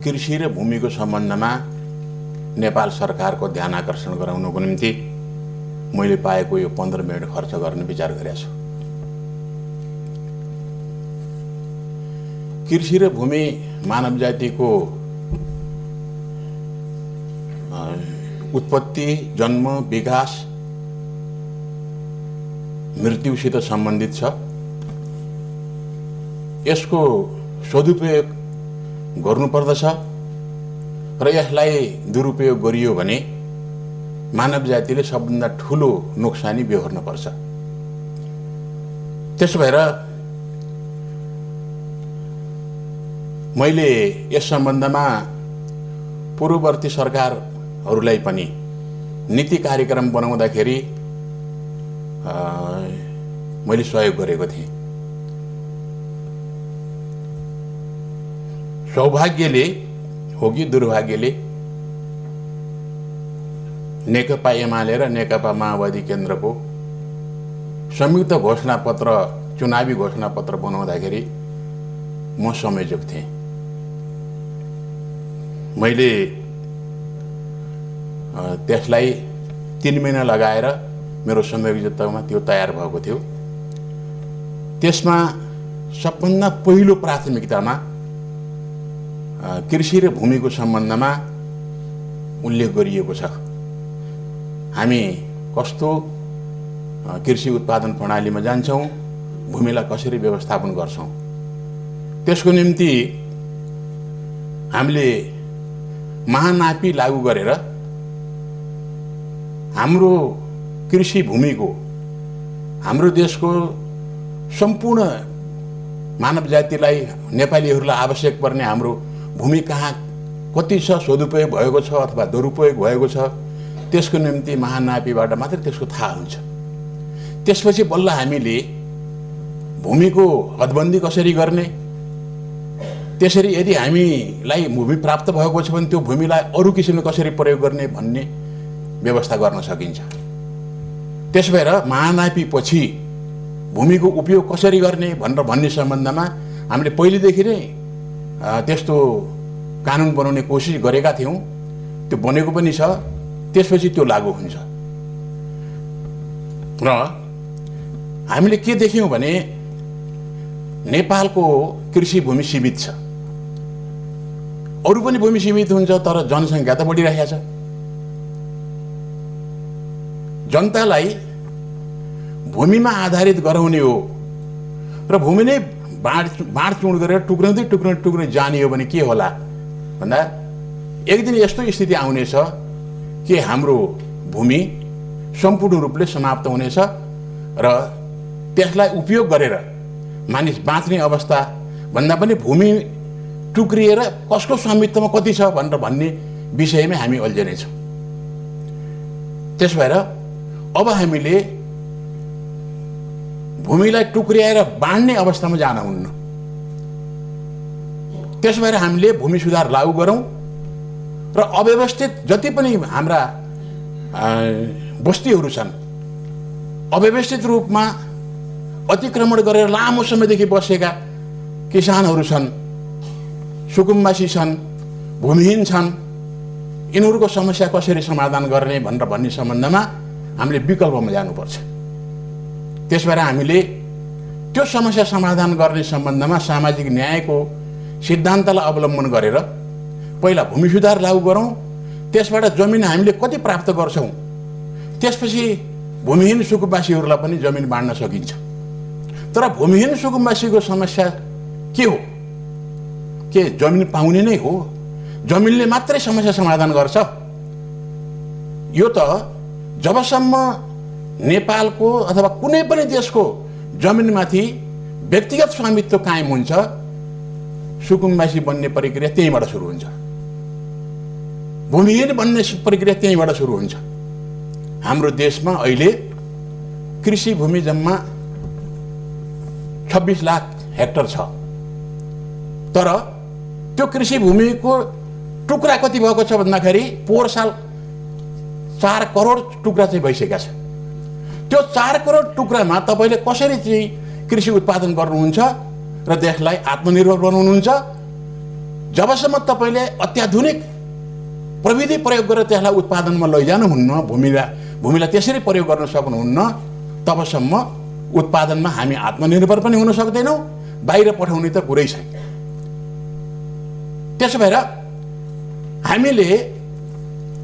कृषि र भूमिको सम्बन्धमा नेपाल सरकारको ध्यान आकर्षण गराउनको निम्ति मैले पाएको यो 15 मिनेट खर्च गर्ने विचार गरेको छु। कृषि र भूमि मानव जातिको उत्पत्ति, जन्म, विकास, मृत्युसित सम्बन्धित छ। यसको सदुपयोग गर्नुपर्दछ र यसलाई दुरुपयोग गरियो भने मानव जातिले सबभन्दा ठूलो नोक्सानी बेहोर्न पर्छ। त्यसो भएर मैले यस सम्बन्धमा पूर्ववर्ती सरकारहरूलाई पनि नीति कार्यक्रम बनाउँदाखेरि मैले सहयोग गरेको थिएँ। सौभाग्यले हो कि दुर्भाग्यले नेकपा एमाले र नेकपा माओवादी केन्द्रको संयुक्त घोषणापत्र, चुनावी घोषणापत्र बनाउँदाखेरि म संयोजक थिएँ। मैले त्यसलाई 3 महिना लगाएर मेरो संयोजकतामा त्यो तयार भएको थियो। त्यसमा सबभन्दा पहिलो प्राथमिकतामा कृषि र भूमिको सम्बन्धमा उल्लेख गरिएको छ। हामी कस्तो कृषि उत्पादन प्रणालीमा जान्छौँ, भूमिलाई कसरी व्यवस्थापन गर्छौँ, त्यसको निम्ति हामीले महानापी लागू गरेर हाम्रो कृषि भूमिको, हाम्रो देशको सम्पूर्ण मानव जातिलाई, नेपालीहरूलाई आवश्यक पर्ने हाम्रो भूमि कहाँ कति छ, सदुपयोग भएको छ अथवा दुरुपयोग भएको छ, त्यसको निम्ति महानापीबाट मात्र त्यसको थाहा हुन्छ। त्यसपछि बल्ल हामीले भूमिको हदबन्दी कसरी गर्ने, त्यसरी यदि हामीलाई भूमि प्राप्त भएको छ भने त्यो भूमिलाई अरू किसिमले कसरी प्रयोग गर्ने भन्ने व्यवस्था गर्न सकिन्छ। त्यसो भएर महानापी पछि भूमिको उपयोग कसरी गर्ने भनेर भन्ने सम्बन्धमा हामीले पहिलेदेखि नै त्यस्तो कानुन बनाउने कोसिस गरेका थियौँ। त्यो बनेको पनि छ। त्यसपछि त्यो लागू हुन्छ। र हामीले के देख्यौँ भने नेपालको कृषि भूमि सीमित छ। अरू पनि भूमि सीमित हुन्छ, तर जनसङ्ख्या त बढिरहेको छ। जनतालाई भूमिमा आधारित गराउने हो र भूमि नै बाँडचुँड गरेर टुक्राउँदै जाने हो भने के होला भन्दा एक दिन यस्तो स्थिति आउनेछ कि हाम्रो भूमि सम्पूर्ण रूपले समाप्त हुनेछ र त्यसलाई उपयोग गरेर मानिस बाँच्ने अवस्था भन्दा पनि भूमि टुक्रिएर कसको स्वामित्वमा कति छ भनेर भन्ने विषयमै हामी अल्झिनेछौँ। त्यसो भएर अब हामीले भूमिलाई टुक्रिएर बाँड्ने अवस्थामा जान हुन्न। त्यसो भएर हामीले भूमि सुधार लागू गरौँ र अव्यवस्थित जति पनि हाम्रा बस्तीहरू छन्, अव्यवस्थित रूपमा अतिक्रमण गरेर लामो समयदेखि बसेका किसानहरू छन्, सुकुम्बासी छन्, भूमिहीन छन्, यिनीहरूको समस्या कसरी समाधान गर्ने भनेर भन्ने सम्बन्धमा हामीले विकल्पमा जानुपर्छ। त्यस भएर हामीले त्यो समस्या समाधान गर्ने सम्बन्धमा सामाजिक न्यायको सिद्धान्तलाई अवलम्बन गरेर पहिला भूमि सुधार लागू गरौँ, त्यसबाट जमिन हामीले कति प्राप्त गर्छौँ, त्यसपछि भूमिहीन सुकुम्बासीहरूलाई पनि जमिन बाँड्न सकिन्छ। तर भूमिहीन सुकुम्बासीको समस्या के हो? के जमिन पाउने नै हो? जमिनले मात्रै समस्या समाधान गर्छ? यो त जबसम्म नेपालको अथवा कुनै पनि देशको जमिनमाथि व्यक्तिगत स्वामित्व कायम हुन्छ, सुकुम्बासी बन्ने प्रक्रिया त्यहीँबाट सुरु हुन्छ, भूमिहीन बन्ने प्रक्रिया त्यहीँबाट सुरु हुन्छ। हाम्रो देशमा अहिले कृषि भूमि जम्मा 26 लाख हेक्टर छ। तर त्यो कृषि भूमिको टुक्रा कति भएको छ भन्दाखेरि पोहोर साल 4 करोड टुक्रा चाहिँ भइसकेका छ। त्यो 4 करोड टुक्रामा तपाईले कसरी चाहिँ कृषि उत्पादन गर्नुहुन्छ र देशलाई आत्मनिर्भर बनाउनुहुन्छ जबसम्म तपाईँले अत्याधुनिक प्रविधि प्रयोग गरेर त्यसलाई उत्पादनमा लैजानुहुन्न, भूमिलाई त्यसरी प्रयोग गर्न सक्नुहुन्न, तबसम्म उत्पादनमा हामी आत्मनिर्भर पनि हुन सक्दैनौँ, बाहिर पठाउने त कुरै छैन। त्यसो भएर हामीले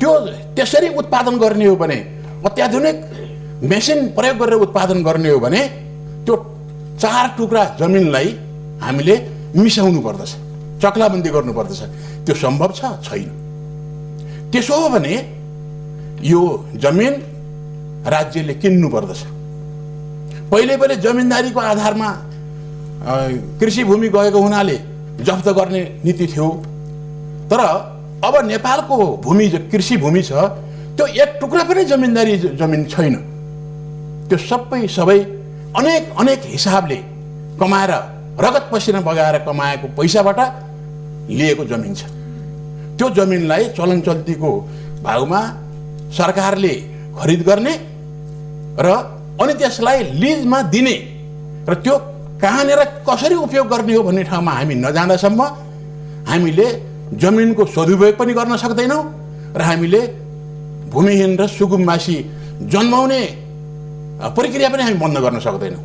त्यो त्यसरी उत्पादन गर्ने हो भने, अत्याधुनिक मेसिन प्रयोग गरेर उत्पादन गर्ने हो भने त्यो 4 टुक्रा जमिनलाई हामीले मिसाउनु पर्दछ, चक्लाबन्दी गर्नुपर्दछ। त्यो सम्भव छ? छैन। त्यसो हो भने यो जमिन राज्यले किन्नु पर्दछ। पहिले जमिनदारीको आधारमा कृषि भूमि गएको हुनाले जफ्त गर्ने नीति थियो, तर अब नेपालको भूमि कृषि भूमि छ, त्यो 1 टुक्रा पनि जमिनदारी जमिन छैन। त्यो सबै अनेक हिसाबले कमाएर, रगत पसिना बगाएर कमाएको पैसाबाट लिएको जमिन छ। त्यो जमिनलाई चलन चल्तीको भाउमा सरकारले खरिद गर्ने र अनि त्यसलाई लिजमा दिने र त्यो कहाँनिर कसरी उपयोग गर्ने हो भन्ने ठाउँमा हामी नजाँदासम्म हामीले जमिनको सदुपयोग पनि गर्न सक्दैनौँ र हामीले भूमिहीन र सुकुम्बासी जन्माउने प्रक्रिया पनि हामी बन्द गर्न सक्दैनौँ।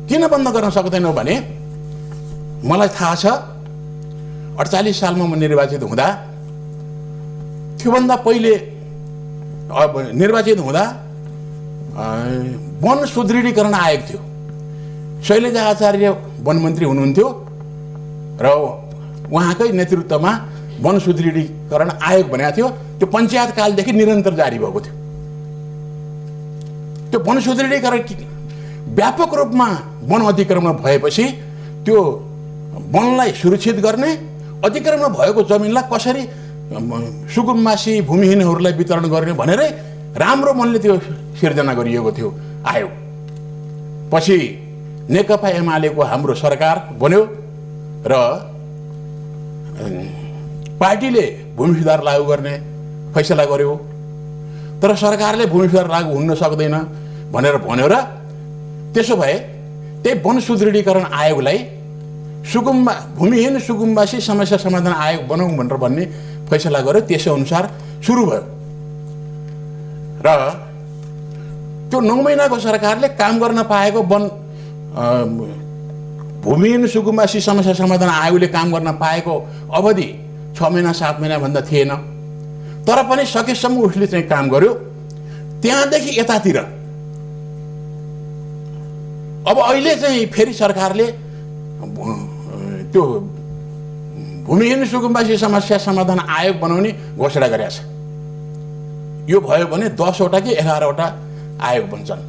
किन बन्द गर्न सक्दैनौँ भने मलाई थाहा छ 48 सालमा म निर्वाचित हुँदा, त्योभन्दा पहिले निर्वाचित हुँदा वन सुदृढीकरण आयोग थियो। शैलजा आचार्य वन मन्त्री हुनुहुन्थ्यो र उहाँकै नेतृत्वमा वन सुदृढीकरण आयोग बनाएको थियो। त्यो पञ्चायत कालदेखि निरन्तर जारी भएको थियो। त्यो वन सुदृढीकरण व्यापक रूपमा वन अतिक्रमण भएपछि त्यो वनलाई सुरक्षित गर्ने, अतिक्रमण भएको जमिनलाई कसरी सुकुम्बासी भूमिहीनहरूलाई वितरण गर्ने भनेरै राम्रो मनले त्यो सिर्जना गरिएको थियो आयोग। पछि नेकपा एमालेको हाम्रो सरकार बन्यो र पार्टीले भूमि सुधार लागू गर्ने फैसला गर्यो, तर सरकारले भूमि सुधार लागू हुन सक्दैन भनेर भन्यो र त्यसो भए त्यही वन सुदृढीकरण आयोगलाई भूमिहीन सुकुम्बासी समस्या समाधान आयोग बनाऊ भनेर भन्ने फैसला गर्यो। त्यसै अनुसार सुरु भयो र त्यो 9 महिनाको सरकारले काम गर्न पाएको भूमिहीन सुकुम्बासी समस्या समाधान आयोगले काम गर्न पाएको अवधि 6 महिना 7 महिना भन्दा थिएन, तर पनि सकेसम्म उसले चाहिँ काम गर्यो। त्यहाँदेखि यतातिर अब अहिले चाहिँ फेरि सरकारले त्यो भूमिहीन सुकुम्बासी समस्या समाधान आयोग बनाउने घोषणा गरेको छ। यो भयो भने 10 वटा कि 11 वटा आयोग बन्छन्।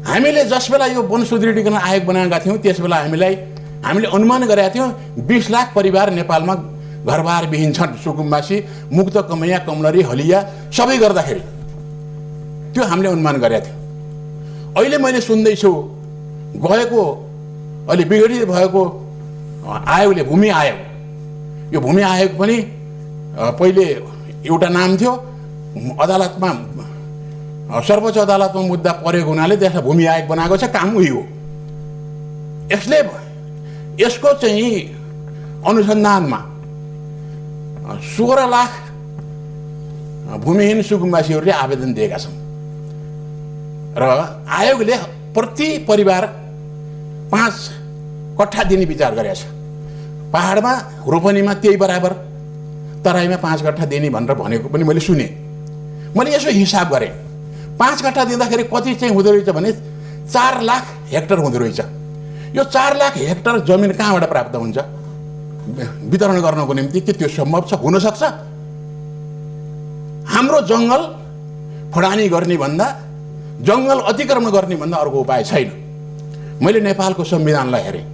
हामीले जस बेला यो वन सुदृढीकरण आयोग बनाएका थियौँ त्यस बेला हामीले अनुमान गरेका थियौँ 20 लाख परिवार नेपालमा घरबार विहीन छन्। सुकुम्बासी, मुक्त कमैया, कमलरी, हलिया सबै गर्दाखेरि त्यो हामीले अनुमान गरेका थियौँ। अहिले मैले सुन्दैछु गएको अहिले विघटित भएको आयोगले भूमि आयोग, यो भूमि आयोग पनि पहिले एउटा नाम थियो, अदालतमा सर्वोच्च अदालतमा मुद्दा परेको हुनाले त्यसलाई भूमि आयोग बनाएको छ। काम उही हो। यसको चाहिँ अनुसन्धानमा 16 लाख भूमिहीन सुकुम्बासीहरूले आवेदन दिएका छन् र आयोगले प्रति परिवार 5 कट्ठा दिने विचार गरेको छ। पहाडमा रोपनीमा त्यही बराबर, तराईमा 5 कट्ठा दिने भनेर भनेको पनि मैले सुने। मैले यसो हिसाब गरेँ, 5 कट्ठा दिँदाखेरि कति चाहिँ हुँदो रहेछ भने 4 लाख हेक्टर हुँदो रहेछ। यो 4 लाख हेक्टर जमिन कहाँबाट प्राप्त हुन्छ वितरण गर्नको निम्ति? के त्यो सम्भव छ? हुन सक्छ? हाम्रो जङ्गल फडानी गर्ने भन्दा, जङ्गल अतिक्रमण गर्ने भन्दा अर्को उपाय छैन। मैले नेपालको संविधानलाई हेरेँ,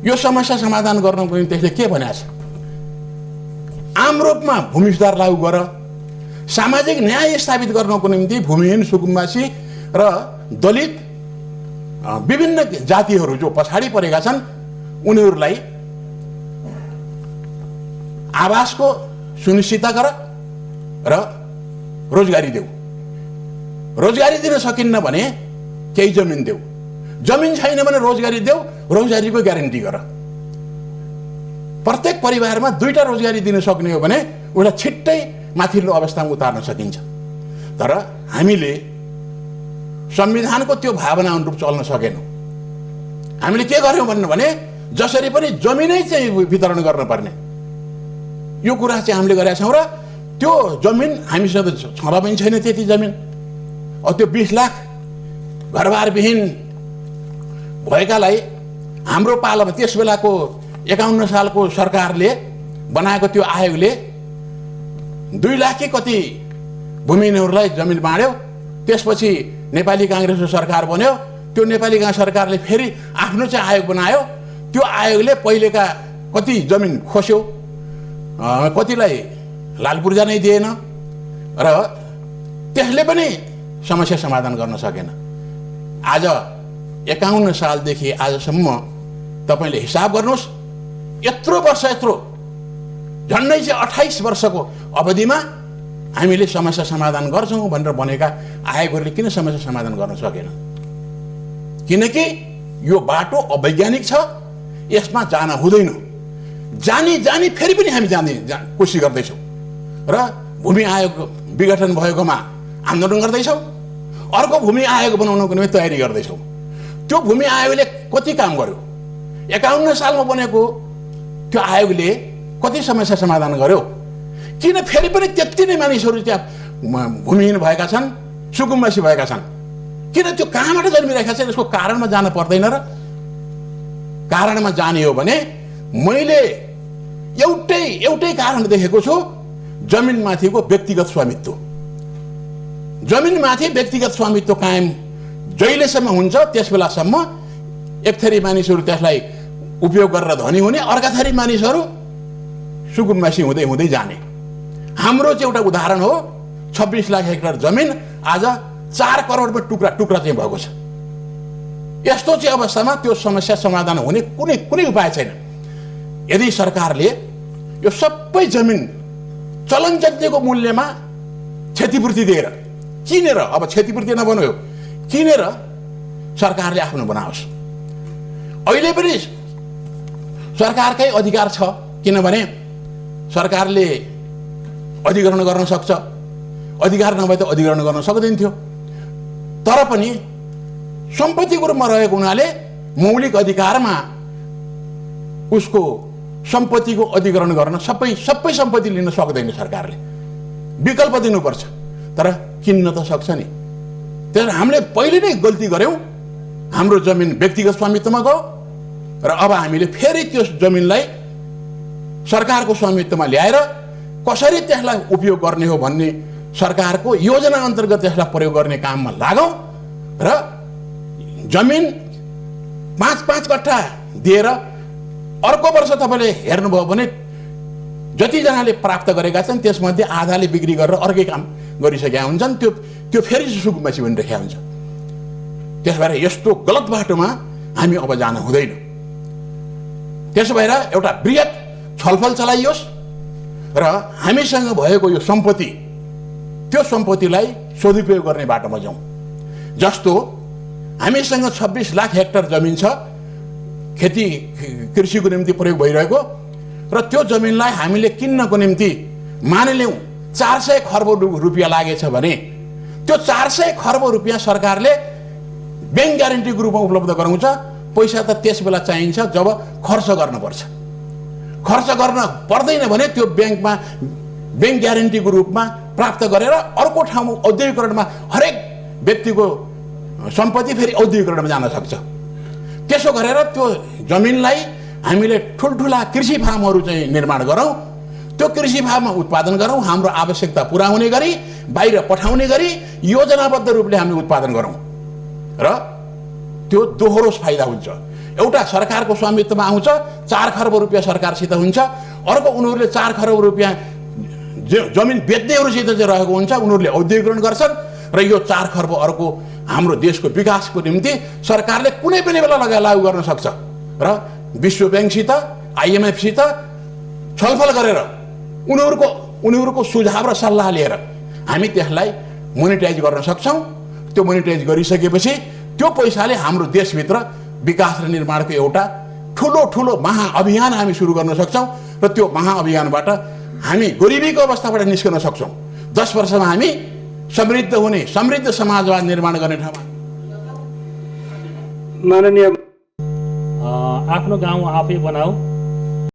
यो समस्या समाधान गर्नको निम्ति त्यसले के भनेको छ? आम रूपमा भूमि सुधार लागू गर, सामाजिक न्याय स्थापित गर्नको निम्ति भूमिहीन सुकुम्बासी र दलित विभिन्न जातिहरू जो पछाडि परेका छन् उनीहरूलाई आवासको सुनिश्चितता गर र रोजगारी देऊ। रोजगारी दिन सकिन्न भने केही जमिन देऊ, जमिन छैन भने रोजगारी देऊ, रोजगारीको ग्यारेन्टी गर। प्रत्येक परिवारमा 2टा रोजगारी दिन सक्ने हो भने उसलाई छिट्टै माथिल्लो अवस्थामा उतार्न सकिन्छ। तर हामीले संविधानको त्यो भावना अनुरूप चल्न सकेनौँ। हामीले के गर्यौँ भने जसरी पनि जमिनै चाहिँ वितरण गर्नुपर्ने यो कुरा चाहिँ हामीले गरेका छौँ र त्यो जमिन हामीसँग छँदा पनि छैन त्यति जमिन। त्यो 20 लाख घरबारविहीन भएकालाई हाम्रो पालामा त्यस बेलाको 51 सालको सरकारले बनाएको त्यो आयोगले 2 लाख कति भूमिहीनहरूलाई जमिन बाँड्यो। त्यसपछि नेपाली काङ्ग्रेसको सरकार बन्यो। त्यो नेपाली काङ्ग्रेस सरकारले फेरि आफ्नो चाहिँ आयोग बनायो। त्यो आयोगले पहिलेका कति जमिन खोस्यो, कतिलाई लालपुर्जा नै दिएन र त्यसले पनि समस्या समाधान गर्न सकेन। आज 51 सालदेखि आजसम्म तपाईले हिसाब गर्नुहोस्, यत्रो वर्ष, यत्रो झन्डै चाहिँ 28 वर्षको अवधिमा हामीले समस्या समाधान गर्छौँ भनेर बनेका आयोगहरूले किन समस्या समाधान गर्न सकेन? किनकि यो बाटो अवैज्ञानिक छ, यसमा जान हुँदैन। जानी फेरि पनि हामी जाने कोसिस गर्दैछौँ र भूमि आयोग विघटन भएकोमा आन्दोलन गर्दैछौँ। अर्को भूमि आयोग बनाउनको निम्ति तयारी गर्दैछौँ। त्यो भूमि आयोगले कति काम गर्यो? 51 सालमा बनेको त्यो आयोगले कति समस्या समाधान गर्यो? किन फेरि पनि त्यति नै मानिसहरू त्यहाँ भूमिहीन भएका छन्, सुकुम्बासी भएका छन्? किन त्यो कहाँबाट जन्मिरहेका छन्? यसको कारणमा जान पर्दैन र? कारणमा जाने हो भने मैले एउटै कारण देखेको छु, जमिनमाथिको व्यक्तिगत स्वामित्व। जमिनमाथि व्यक्तिगत स्वामित्व कायम जहिलेसम्म हुन्छ त्यस बेलासम्म एक थरी मानिसहरू त्यसलाई उपयोग गरेर धनी हुने, अर्का थरी मानिसहरू सुकुम्बासी हुँदै हुँदै जाने। हाम्रो चाहिँ एउटा उदाहरण हो, 26 लाख हेक्टर जमिन आज 4 करोडमा टुक्रा चाहिँ भएको छ। यस्तो चाहिँ अवस्थामा त्यो समस्या समाधान हुने कुनै उपाय छैन। यदि सरकारले यो सबै जमिन चलनचल्तीको मूल्यमा क्षतिपूर्ति दिएर किनेर, अब क्षतिपूर्ति नबन्यो, किनेर सरकारले आफ्नो बनाओस्। अहिले पनि सरकारकै अधिकार छ, किनभने सरकारले अधिग्रहण गर्न सक्छ। अधिकार नभए त अधिग्रहण गर्न सक्दैन थियो। तर पनि सम्पत्तिको रूपमा रहेको हुनाले मौलिक अधिकारमा उसको सम्पत्तिको अधिग्रहण गर्न सबै सम्पत्ति लिन सक्दैन सरकारले। विकल्प दिनुपर्छ, तर किन्न त सक्छ नि। त्यसैले हामीले पहिले नै गल्ती गर्यौँ, हाम्रो जमिन व्यक्तिगत स्वामित्वमा गयो र अब हामीले फेरि त्यो जमिनलाई सरकारको स्वामित्वमा ल्याएर कसरी त्यसलाई उपयोग गर्ने हो भन्ने सरकारको योजना अन्तर्गत त्यसलाई प्रयोग गर्ने काममा लागौँ र जमिन 5-5 कट्ठा दिएर अर्को वर्ष तपाईँले हेर्नुभयो भने जतिजनाले प्राप्त गरेका छन् त्यसमध्ये आधाले बिक्री गरेर अर्कै काम गरिसकेका हुन्छन्। त्यो फेरि सुकुम्बासी भनिरहेका हुन्छ। त्यस भएर यस्तो गलत बाटोमा हामी अब जान हुँदैन। त्यसो भएर एउटा बृहत छलफल चलाइयोस् र हामीसँग भएको यो सम्पत्ति, त्यो सम्पत्तिलाई सदुपयोग गर्ने बाटोमा जाउँ। जस्तो हामीसँग 26 लाख हेक्टर जमिन छ, खेती कृषिको निम्ति प्रयोग भइरहेको, र त्यो जमिनलाई हामीले किन्नको निम्ति मानिलिउँ 400 खर्ब रुपियाँ लागेछ भने त्यो 400 खर्ब रुपियाँ सरकारले ब्याङ्क ग्यारेन्टीको रूपमा उपलब्ध गराउँछ। पैसा त त्यस बेला चाहिन्छ जब खर्च गर्नुपर्छ। खर्च गर्न पर्दैन भने त्यो ब्याङ्क ग्यारेन्टीको रूपमा प्राप्त गरेर अर्को ठाउँमा औद्योगिकरणमा हरेक व्यक्तिको सम्पत्ति फेरि औद्योगिकरणमा जान सक्छ। त्यसो गरेर त्यो जमिनलाई हामीले ठुल्ठुला कृषि फार्महरू चाहिँ निर्माण गरौँ। त्यो कृषि फार्ममा उत्पादन गरौँ, हाम्रो आवश्यकता पुरा हुने गरी, बाहिर पठाउने गरी योजनाबद्ध रूपले हामी उत्पादन गरौँ र त्यो दोहोरो फाइदा हुन्छ। एउटा सरकारको स्वामित्वमा आउँछ, 4 खर्ब रुपियाँ सरकारसित हुन्छ, अर्को उनीहरूले 4 खर्ब रुपियाँ जमिन बेच्नेहरूसित चाहिँ रहेको हुन्छ, उनीहरूले औद्योगिकरण गर्छन् र यो 4 खर्ब अर्को हाम्रो देशको विकासको निम्ति सरकारले कुनै पनि बेला लागू गर्न सक्छ र विश्व ब्याङ्कसित, IMFसित छलफल गरेर उनीहरूको सुझाव र सल्लाह लिएर हामी त्यसलाई मोनिटाइज गर्न सक्छौँ। त्यो मोनिटाइज गरिसकेपछि त्यो पैसाले हाम्रो देशभित्र विकास र निर्माणको एउटा ठुलो ठुलो महाअभियान हामी सुरु गर्न सक्छौँ र त्यो महाअभियानबाट हामी गरिबीको अवस्थाबाट निस्कन सक्छौँ। 10 वर्षमा हामी समृद्ध हुने, समृद्ध समाजवाद निर्माण गर्ने ठाउँमा। माननीय आफ्नो गाउँ आफै बनाऊ,